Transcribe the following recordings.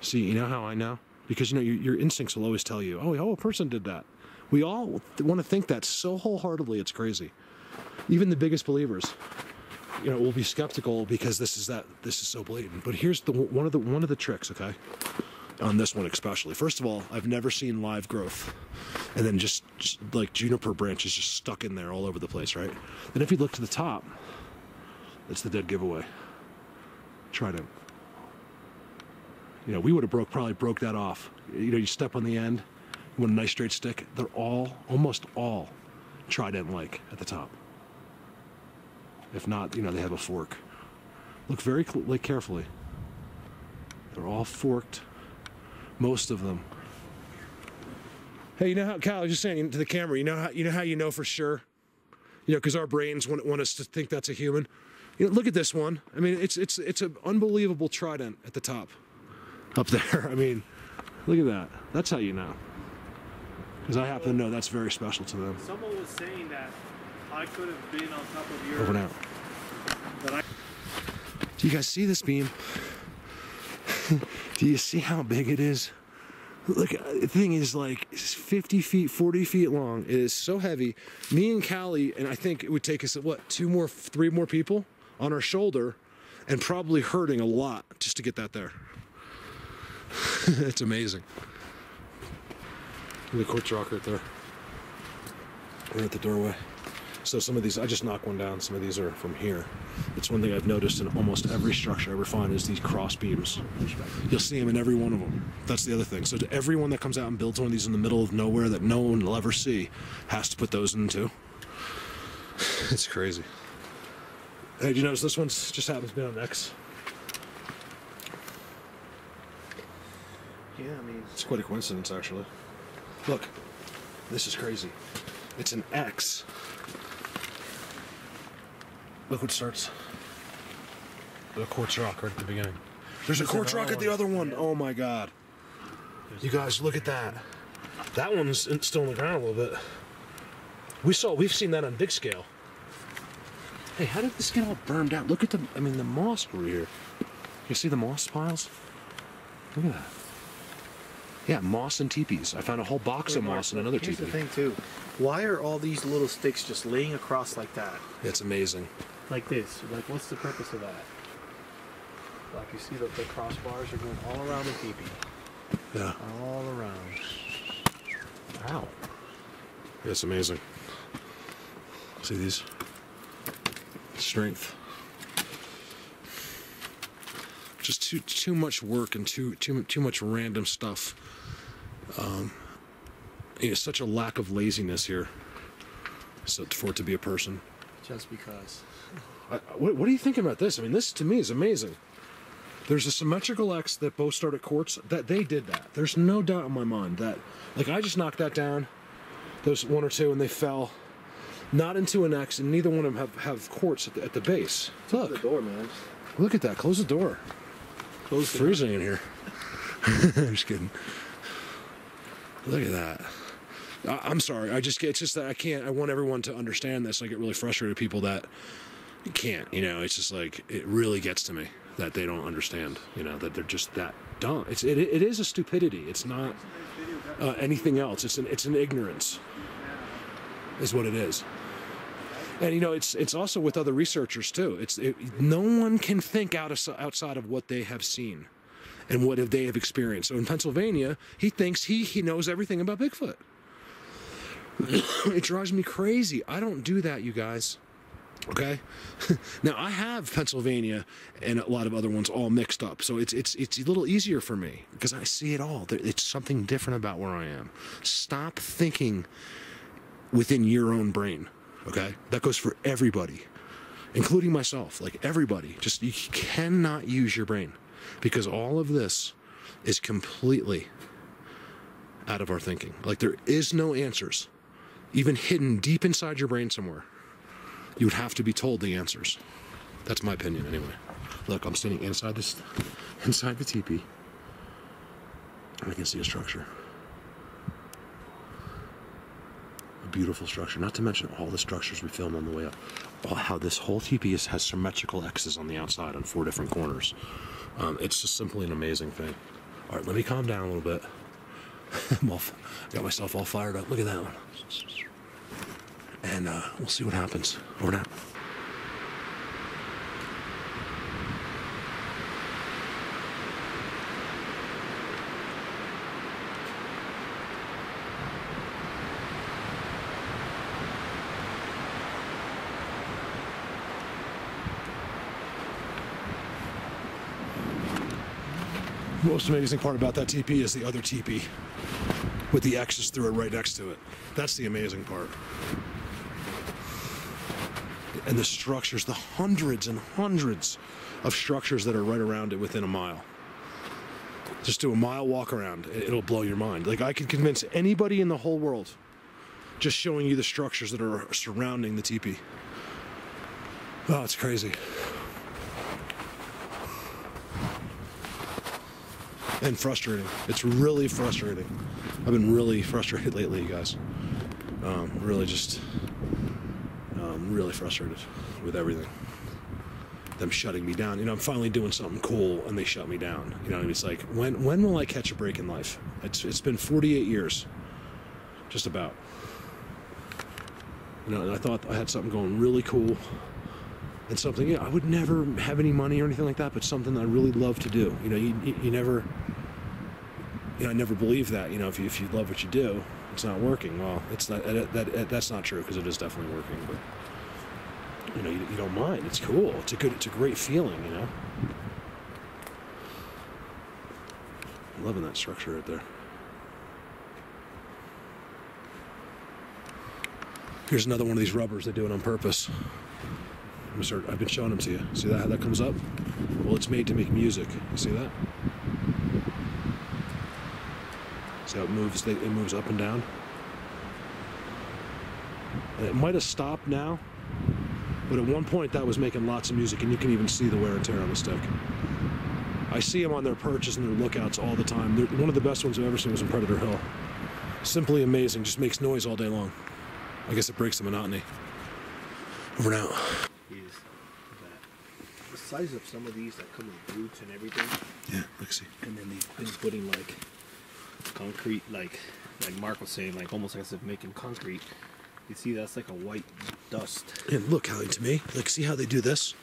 See, you know how I know? Because, you know, your instincts will always tell you, oh, a person did that. We all want to think that so wholeheartedly, it's crazy. Even the biggest believers, you know, will be skeptical because this is so blatant. But here's one of the tricks, okay? On this one especially. First of all, I've never seen live growth. And then just like juniper branches just stuck in there all over the place, right? Then if you look to the top, that's the dead giveaway. Trident. You know, we would have probably broke that off. You know, you step on the end, you want a nice straight stick. They're almost all trident-like at the top. If not, you know, they have a fork. Look very carefully. They're all forked. Most of them. Hey, you know how, Cal, I was just saying to the camera, you know how you know for sure? You know, because our brains want us to think that's a human. You know, look at this one. I mean, it's an unbelievable trident at the top. Up there. I mean, look at that. That's how you know. Because I happen to know that's very special to them. Someone was saying that I could have been on top of your... Over now. Do you guys see this beam? Do you see how big it is? Look, the thing is like 50 feet, 40 feet long. It is so heavy. Me and Callie, and I think it would take us, what, 3 more people on our shoulder and probably hurting a lot just to get that there. It's amazing. The quartz rock right there. We're at the doorway. So some of these, I just knocked one down. Some of these are from here. It's one thing I've noticed in almost every structure I ever find is these cross beams. You'll see them in every one of them. That's the other thing. So to everyone that comes out and builds one of these in the middle of nowhere that no one will ever see has to put those in too. It's crazy. Hey, did you notice this one just happens to be on X? Yeah, I mean... It's quite a coincidence, actually. Look, this is crazy. It's an X. Look what starts. The quartz rock right at the beginning. There's a quartz rock at the other one. Oh my God. You guys, look at that. That one's still in the ground a little bit. We've seen that on big scale. Hey, how did this get all burned out? Look at the moss over here. You see the moss piles? Look at that. Yeah, moss and teepees. I found a whole box of moss and another teepee. Here's the thing too. Why are all these little sticks just laying across like that? It's amazing. Like this. Like, what's the purpose of that? Like, you see the crossbars are going all around the teepee. Yeah. All around. Wow. Yeah, it's amazing. See these? Strength. Just too much work and too much random stuff. You know, such a lack of laziness here. So for it to be a person. Just because. What are you thinking about this? I mean, this to me is amazing. There's a symmetrical X that both start at quartz. That they did that. There's no doubt in my mind that, like, I just knocked that down. Those one or two, and they fell, not into an X, and neither one of them have quartz at the base. Look. Close the door, man. Look at that. Close the door. It's freezing in here. I'm just kidding. Look at that. I'm sorry. It's just that I can't. I want everyone to understand this. I get really frustrated with people that can't. You know, it's just like, it really gets to me that they don't understand. You know, that they're just that dumb. It is a stupidity. It's not anything else. It's an ignorance. Is what it is. And you know, it's also with other researchers too. No one can think outside of what they have seen and what they have experienced. So in Pennsylvania, he thinks he knows everything about Bigfoot. It drives me crazy. I don't do that, you guys. Okay? Now I have Pennsylvania and a lot of other ones all mixed up, so it's a little easier for me because I see it all. It's something different about where I am. Stop thinking within your own brain. Okay? That goes for everybody, including myself. Like, everybody. Just, you cannot use your brain because all of this is completely out of our thinking. Like, there is no answers, even hidden deep inside your brain somewhere. You would have to be told the answers. That's my opinion, anyway. Look, I'm standing inside the teepee, and I can see a structure. Beautiful structure, not to mention all the structures we filmed on the way up. How this whole teepee has symmetrical X's on the outside on 4 different corners. It's just simply an amazing thing. All right, let me calm down a little bit. Got myself all fired up. Look at that one. And we'll see what happens. Over now. The most amazing part about that teepee is the other teepee with the X's through it right next to it. That's the amazing part. And the structures, the hundreds and hundreds of structures that are right around it within a mile. Just do a mile walk around, it'll blow your mind. Like, I could convince anybody in the whole world just showing you the structures that are surrounding the teepee. Oh, it's crazy. And frustrating. It's really frustrating. I've been really frustrated lately, you guys. Really frustrated with everything. Them shutting me down. You know, I'm finally doing something cool and they shut me down. You know what I mean? It's like, when will I catch a break in life? It's been 48 years. Just about. You know, and I thought I had something going really cool. And something, yeah, I would never have any money or anything like that, but something I really love to do. You know, you never, you know, I never believe that. You know, if you love what you do, it's not working. Well, it's not, that's not true, because it is definitely working. But you know, you don't mind. It's cool. It's a great feeling. You know, I'm loving that structure right there. Here's another one of these rubbers. They do it on purpose. I've been showing them to you. See that, how that comes up? Well, it's made to make music. You see that? See how it moves? It moves up and down. And it might have stopped now, but at one point that was making lots of music, and you can even see the wear and tear on the stick. I see them on their perches and their lookouts all the time. One of the best ones I've ever seen was in Predator Hill. Simply amazing. Just makes noise all day long. I guess it breaks the monotony. Over now. Is that the size of some of these that come with roots and everything. Yeah, let's see. And then they've been putting like concrete, like Mark was saying, like almost as if making concrete. You see, that's like a white dust. And look, Hallie, to me, like, see how they do this?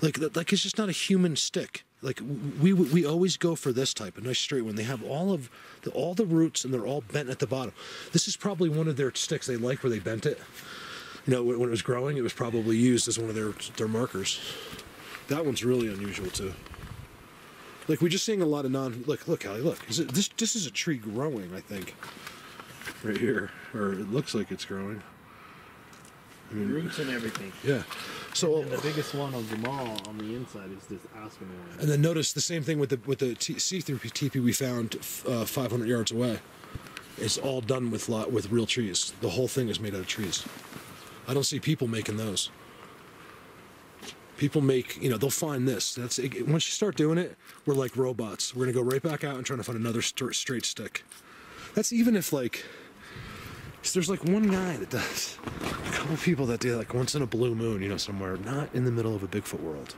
Like it's just not a human stick. Like, we always go for this type, a nice straight one. They have all the roots, and they're all bent at the bottom. This is probably one of their sticks they like, where they bent it. You know, when it was growing, it was probably used as one of their markers. That one's really unusual too. Like, we're just seeing a lot of look, Hallie, look. This is a tree growing, I think. Right here, or it looks like it's growing. I mean, roots and everything. Yeah. So and the biggest one of them all on the inside is this aspen one. And then notice the same thing with the see-through teepee we found 500 yards away. It's all done with real trees. The whole thing is made out of trees. I don't see people making those. People make, you know, they'll find this. Once you start doing it, we're like robots. We're gonna go right back out and trying to find another straight stick. That's even if, like, there's like one guy that does, a couple people that do, like, once in a blue moon, you know, somewhere, not in the middle of a Bigfoot world.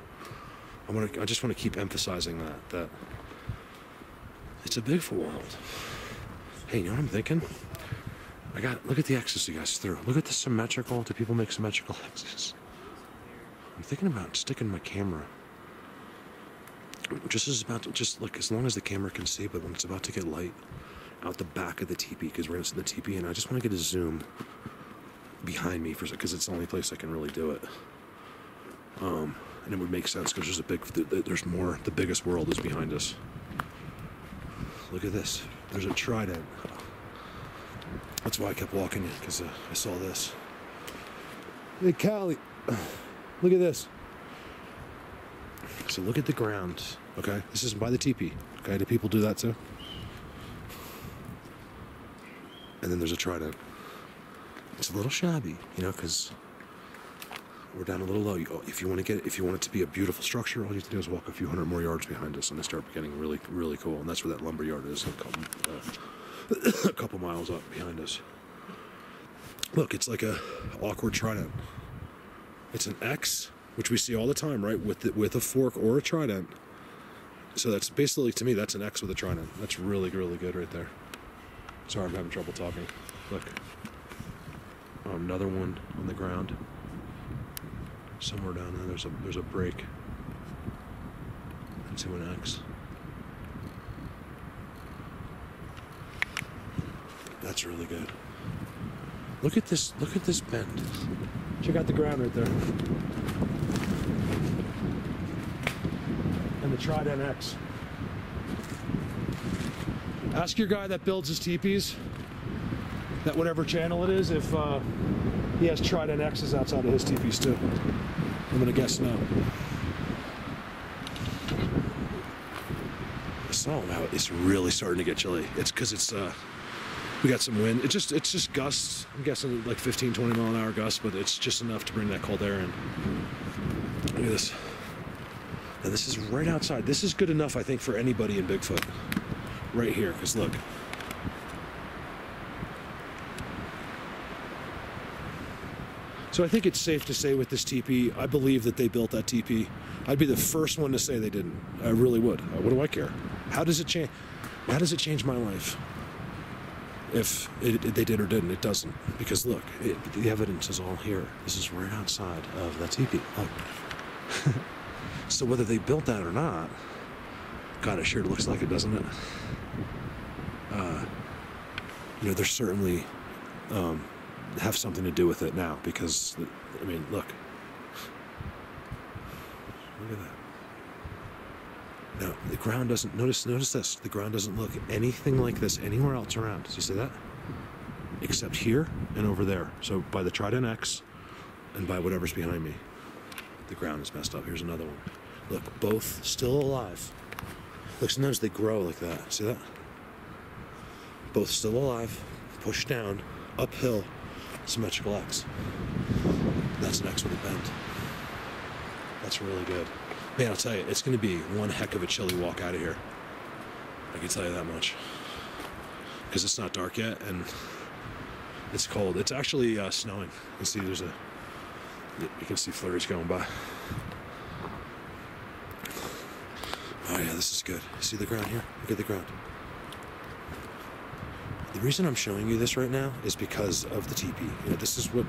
I just want to keep emphasizing that it's a Bigfoot world. Hey, you know what I'm thinking? Look at the X's you guys threw. Look at the symmetrical. Do people make symmetrical X's? I'm thinking about sticking my camera. Just like, as long as the camera can see, but when it's about to get light, out the back of the teepee, because we're gonna sit in the teepee, and I just want to get a zoom behind me because it's the only place I can really do it. And it would make sense because there's more. The biggest world is behind us. Look at this. There's a trident. That's why I kept walking in, because I saw this. Hey, Callie, look at this. So look at the ground. Okay, this is by the teepee. Okay, do people do that too? And then there's a trident. It's a little shabby, you know, because we're down a little low. If you want it to be a beautiful structure, all you have to do is walk a few hundred more yards behind us, and they start getting really, really cool. And that's where that lumber yard is, a couple miles up behind us. Look, it's like a awkward trident. It's an X, which we see all the time, right? With a fork or a trident, So that's basically, to me, that's an X with a trident. That's really, really good right there. Sorry, I'm having trouble talking. Look. Another one on the ground. Somewhere down there, there's a break into an X. That's really good. Look at this bend. Check out the ground right there. And the Trident X. Ask your guy that builds his teepees, that whatever channel it is, if he has Trident X's outside of his teepees too. I'm gonna guess no. So now it's really starting to get chilly. It's because it's we got some wind. It's just gusts. I'm guessing like 15, 20 mile an hour gusts, but it's just enough to bring that cold air in. Look at this. And this is right outside. This is good enough, I think, for anybody in Bigfoot. Right here, because look. So I think it's safe to say with this teepee, I believe that they built that teepee. I'd be the first one to say they didn't. I really would. What do I care? How does it change? How does it change my life? If they did or didn't, it doesn't. Because look, the evidence is all here. This is right outside of that teepee. Look. So whether they built that or not, God, it sure looks like it, doesn't it? You know, there's certainly have something to do with it now, because I mean, look at that. Now the ground doesn't notice this. The ground doesn't look anything like this anywhere else around. Do you see that? Except here and over there. So by the Trident X and by whatever's behind me, the ground is messed up. Here's another one. Look, both still alive. Look, sometimes they grow like that. See that? Both still alive, pushed down, uphill, symmetrical X. That's an X with a bend. That's really good. Man, I'll tell you, it's going to be one heck of a chilly walk out of here. I can tell you that much. Because it's not dark yet, and it's cold. It's actually snowing. You can see you can see flurries going by. Oh yeah, this is good. See the ground here? Look at the ground. The reason I'm showing you this right now is because of the teepee. You know, this is what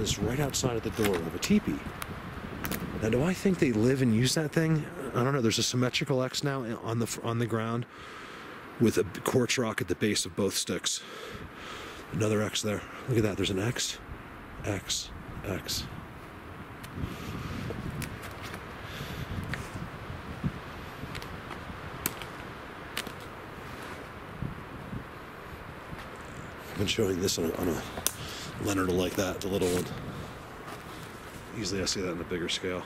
is right outside of the door of a teepee. Now, do I think they live and use that thing? I don't know. There's a symmetrical X now on the ground with a quartz rock at the base of both sticks. Another X there. Look at that. There's an X, X, X. I've been showing this on a Leonard like that, the little one. Usually I see that on a bigger scale.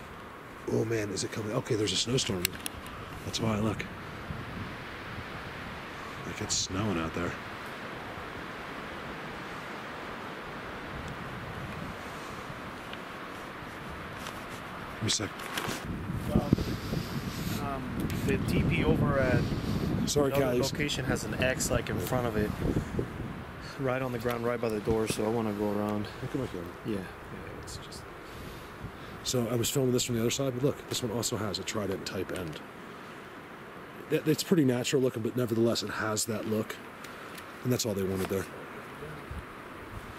Oh man, is it coming? Okay, there's a snowstorm. That's why I look. Like it's snowing out there. Give me a sec. The teepee over at Callie. location has an X like in front of it. Right on the ground, right by the door, so I want to go around. Look at my camera. Yeah, it's just... So I was filming this from the other side, but look, this one also has a trident type end. It's pretty natural looking, but nevertheless, it has that look. And that's all they wanted there.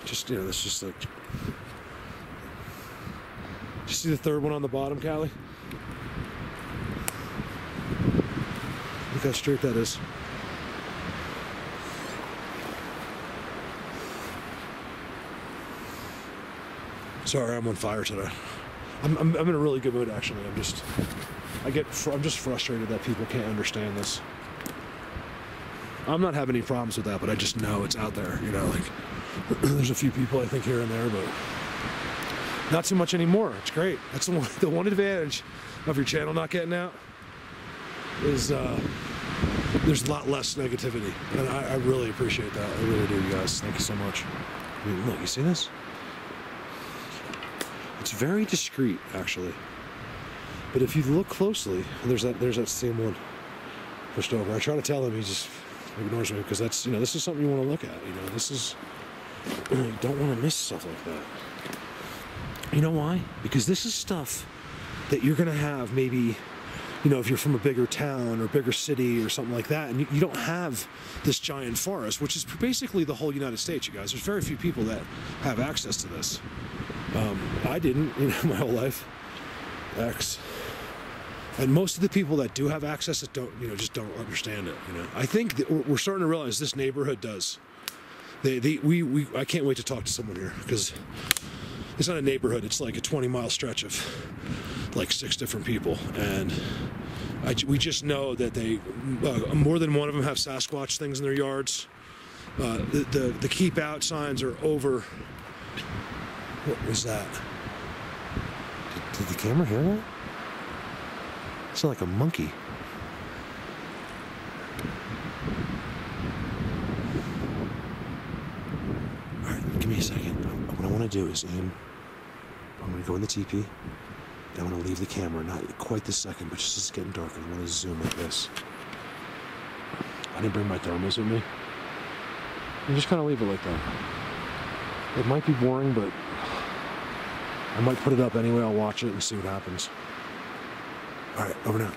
Just, you know, that's just like... Did you see the third one on the bottom, Callie? Look how straight that is. Sorry, I'm on fire today. I'm in a really good mood, actually. I'm just frustrated that people can't understand this. I'm not having any problems with that, but I just know it's out there. You know, like there's a few people I think here and there, but not too much anymore. It's great. That's the one advantage of your channel not getting out is there's a lot less negativity, and I really appreciate that. I really do, you guys. Thank you so much. I mean, look, you see this? It's very discreet, actually. But if you look closely, there's that same one pushed over. I try to tell him, he just ignores me because that's, you know, this is something you want to look at. You know, this is, you don't want to miss stuff like that. You know why? Because this is stuff that you're going to have maybe you know, if you're from a bigger town or bigger city or something like that, and you don't have this giant forest, which is basically the whole United States, you guys. There's very few people that have access to this. I didn't, you know, my whole life. And most of the people that do have access that don't, you know, just don't understand it. You know, I think that we're starting to realize this neighborhood does. I can't wait to talk to someone here, because it's not a neighborhood. It's like a 20-mile stretch of like 6 different people, and we just know that they more than one of them have Sasquatch things in their yards. The keep out signs are over. What was that? Did the camera hear that? It sounded like a monkey. Alright, give me a second. What I want to do is I'm going to go in the teepee. Then I'm going to leave the camera, not quite this second, but just as it's getting dark, I want to zoom like this. I didn't bring my thermos with me. And just kind of leave it like that. It might be boring, but I might put it up anyway. I'll watch it and see what happens. All right, over now.